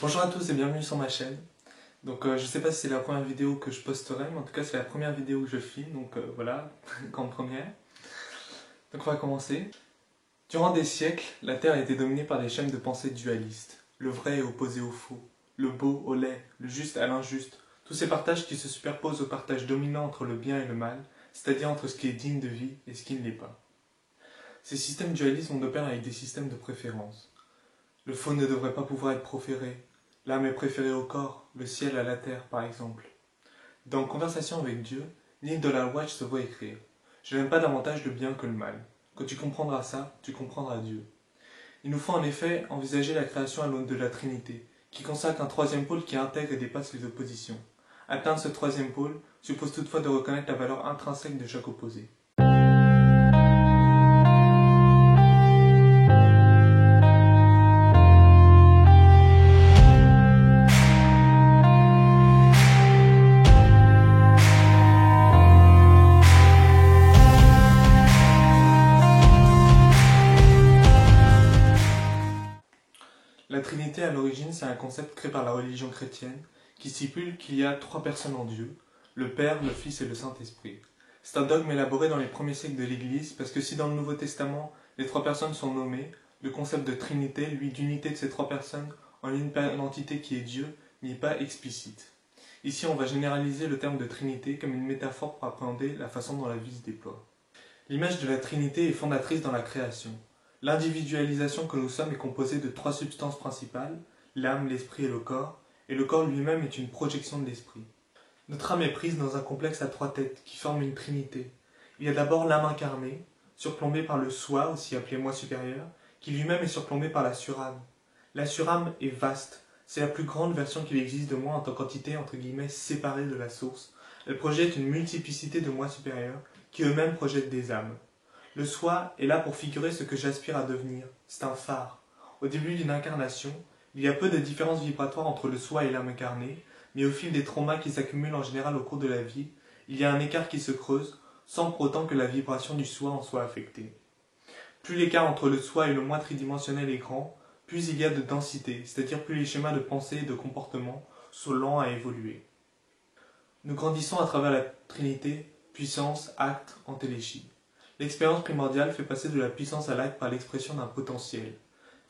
Bonjour à tous et bienvenue sur ma chaîne. Je sais pas si c'est la première vidéo que je posterai, mais en tout cas c'est la première vidéo que je filme, voilà, grande première. Donc on va commencer. Durant des siècles, la Terre a été dominée par des schèmes de pensée dualistes. Le vrai est opposé au faux, le beau au laid, le juste à l'injuste. Tous ces partages qui se superposent au partage dominant entre le bien et le mal, c'est-à-dire entre ce qui est digne de vie et ce qui ne l'est pas. Ces systèmes dualistes ont de pair avec des systèmes de préférence. Le faux ne devrait pas pouvoir être proféré. L'âme est préférée au corps, le ciel à la terre, par exemple. Dans Conversation avec Dieu, Neil Donald Walsh se voit écrire « Je n'aime pas davantage le bien que le mal. Quand tu comprendras ça, tu comprendras Dieu. » Il nous faut en effet envisager la création à l'aune de la Trinité, qui consacre un troisième pôle qui intègre et dépasse les oppositions. Atteindre ce troisième pôle suppose toutefois de reconnaître la valeur intrinsèque de chaque opposé. La Trinité, à l'origine, c'est un concept créé par la religion chrétienne qui stipule qu'il y a trois personnes en Dieu, le Père, le Fils et le Saint-Esprit. C'est un dogme élaboré dans les premiers siècles de l'Église parce que si dans le Nouveau Testament, les trois personnes sont nommées, le concept de Trinité, lui, d'unité de ces trois personnes en une entité qui est Dieu, n'y est pas explicite. Ici, on va généraliser le terme de Trinité comme une métaphore pour appréhender la façon dont la vie se déploie. L'image de la Trinité est fondatrice dans la création. L'individualisation que nous sommes est composée de trois substances principales, l'âme, l'esprit et le corps lui-même est une projection de l'esprit. Notre âme est prise dans un complexe à trois têtes qui forme une trinité. Il y a d'abord l'âme incarnée, surplombée par le soi, aussi appelé moi supérieur, qui lui-même est surplombé par la surâme. La surâme est vaste, c'est la plus grande version qu'il existe de moi en tant qu'entité entre guillemets séparée de la source. Elle projette une multiplicité de moi supérieurs qui eux-mêmes projettent des âmes. Le soi est là pour figurer ce que j'aspire à devenir. C'est un phare. Au début d'une incarnation, il y a peu de différences vibratoires entre le soi et l'âme incarnée, mais au fil des traumas qui s'accumulent en général au cours de la vie, il y a un écart qui se creuse, sans pour autant que la vibration du soi en soit affectée. Plus l'écart entre le soi et le moi tridimensionnel est grand, plus il y a de densité, c'est-à-dire plus les schémas de pensée et de comportement sont lents à évoluer. Nous grandissons à travers la Trinité, puissance, acte, entéléchie. L'expérience primordiale fait passer de la puissance à l'acte par l'expression d'un potentiel.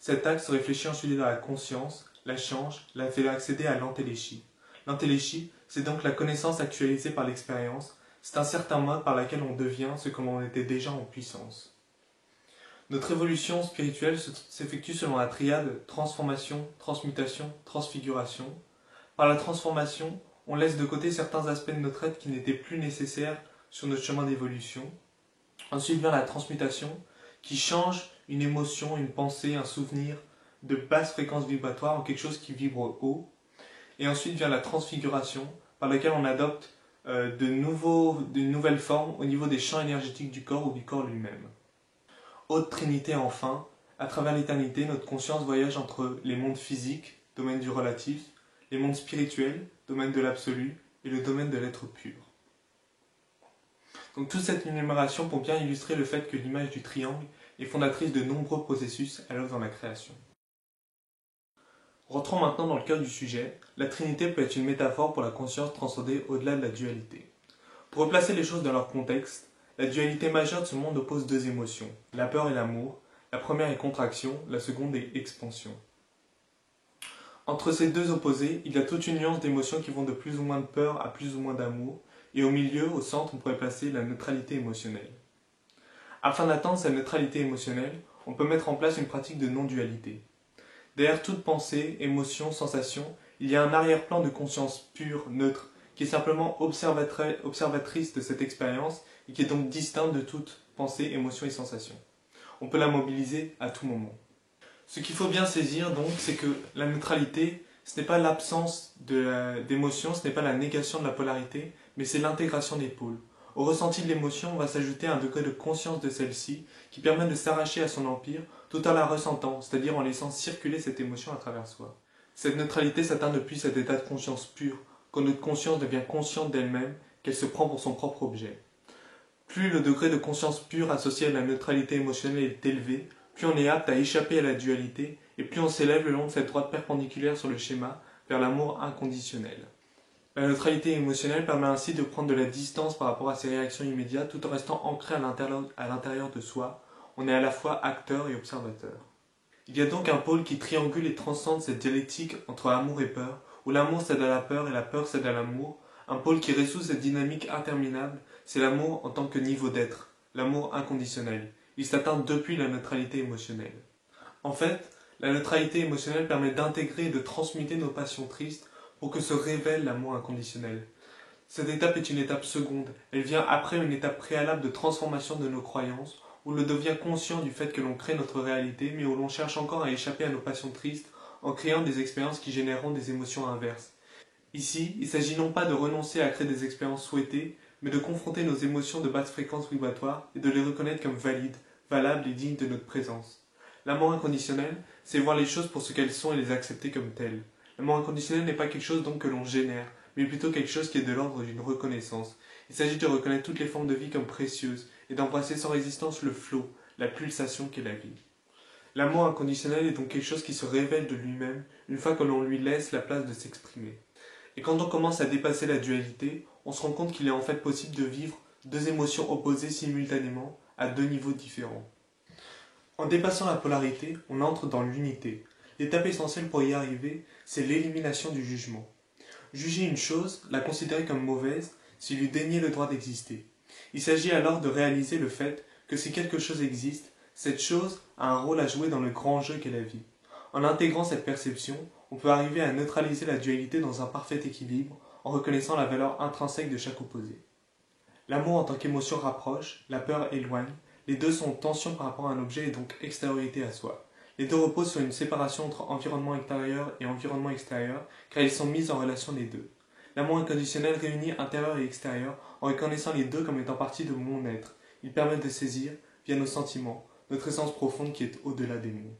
Cet acte se réfléchit ensuite dans la conscience, la change, la fait accéder à l'entéléchie. L'entéléchie, c'est donc la connaissance actualisée par l'expérience, c'est un certain mode par lequel on devient ce que l'on était déjà en puissance. Notre évolution spirituelle s'effectue selon la triade transformation, transmutation, transfiguration. Par la transformation, on laisse de côté certains aspects de notre être qui n'étaient plus nécessaires sur notre chemin d'évolution. Ensuite vient la transmutation, qui change une émotion, une pensée, un souvenir de basse fréquence vibratoire en quelque chose qui vibre haut. Et ensuite vient la transfiguration, par laquelle on adopte de nouvelles formes au niveau des champs énergétiques du corps ou du corps lui-même. Haute Trinité enfin, à travers l'éternité, notre conscience voyage entre les mondes physiques, domaine du relatif, les mondes spirituels, domaine de l'absolu, et le domaine de l'être pur. Donc toute cette énumération pour bien illustrer le fait que l'image du triangle est fondatrice de nombreux processus à l'œuvre dans la création. Rentrons maintenant dans le cœur du sujet, la Trinité peut être une métaphore pour la conscience transcendée au-delà de la dualité. Pour replacer les choses dans leur contexte, la dualité majeure de ce monde oppose deux émotions, la peur et l'amour. La première est contraction, la seconde est expansion. Entre ces deux opposés, il y a toute une nuance d'émotions qui vont de plus ou moins de peur à plus ou moins d'amour, et au milieu, au centre, on pourrait placer la neutralité émotionnelle. Afin d'atteindre cette neutralité émotionnelle, on peut mettre en place une pratique de non-dualité. Derrière toute pensée, émotion, sensation, il y a un arrière-plan de conscience pure, neutre, qui est simplement observatrice de cette expérience et qui est donc distincte de toute pensée, émotion et sensation. On peut la mobiliser à tout moment. Ce qu'il faut bien saisir donc, c'est que la neutralité, ce n'est pas l'absence d'émotion, ce n'est pas la négation de la polarité, mais c'est l'intégration des pôles. Au ressenti de l'émotion, on va s'ajouter un degré de conscience de celle-ci qui permet de s'arracher à son empire tout en la ressentant, c'est-à-dire en laissant circuler cette émotion à travers soi. Cette neutralité s'atteint depuis cet état de conscience pure, quand notre conscience devient consciente d'elle-même, qu'elle se prend pour son propre objet. Plus le degré de conscience pure associé à la neutralité émotionnelle est élevé, plus on est apte à échapper à la dualité et plus on s'élève le long de cette droite perpendiculaire sur le schéma vers l'amour inconditionnel. La neutralité émotionnelle permet ainsi de prendre de la distance par rapport à ces réactions immédiates tout en restant ancré à l'intérieur de soi. On est à la fois acteur et observateur. Il y a donc un pôle qui triangule et transcende cette dialectique entre amour et peur, où l'amour cède à la peur et la peur cède à l'amour. Un pôle qui résout cette dynamique interminable, c'est l'amour en tant que niveau d'être, l'amour inconditionnel. Il s'atteint depuis la neutralité émotionnelle. En fait, la neutralité émotionnelle permet d'intégrer et de transmuter nos passions tristes pour que se révèle l'amour inconditionnel. Cette étape est une étape seconde, elle vient après une étape préalable de transformation de nos croyances, où l'on devient conscient du fait que l'on crée notre réalité, mais où l'on cherche encore à échapper à nos passions tristes en créant des expériences qui généreront des émotions inverses. Ici, il s'agit non pas de renoncer à créer des expériences souhaitées, mais de confronter nos émotions de basse fréquence vibratoire et de les reconnaître comme valides, valables et dignes de notre présence. L'amour inconditionnel, c'est voir les choses pour ce qu'elles sont et les accepter comme telles. L'amour inconditionnel n'est pas quelque chose donc que l'on génère, mais plutôt quelque chose qui est de l'ordre d'une reconnaissance. Il s'agit de reconnaître toutes les formes de vie comme précieuses et d'embrasser sans résistance le flot, la pulsation qu'est la vie. L'amour inconditionnel est donc quelque chose qui se révèle de lui-même une fois que l'on lui laisse la place de s'exprimer. Et quand on commence à dépasser la dualité, on se rend compte qu'il est en fait possible de vivre deux émotions opposées simultanément à deux niveaux différents. En dépassant la polarité, on entre dans l'unité. L'étape essentielle pour y arriver, c'est l'élimination du jugement. Juger une chose, la considérer comme mauvaise, c'est lui dénier le droit d'exister. Il s'agit alors de réaliser le fait que si quelque chose existe, cette chose a un rôle à jouer dans le grand jeu qu'est la vie. En intégrant cette perception, on peut arriver à neutraliser la dualité dans un parfait équilibre en reconnaissant la valeur intrinsèque de chaque opposé. L'amour en tant qu'émotion rapproche, la peur éloigne, les deux sont en tension par rapport à un objet et donc extériorité à soi. Les deux reposent sur une séparation entre environnement intérieur et environnement extérieur, car ils sont mis en relation les deux. L'amour inconditionnel réunit intérieur et extérieur en reconnaissant les deux comme étant partie de mon être. Il permet de saisir, via nos sentiments, notre essence profonde qui est au-delà des mots.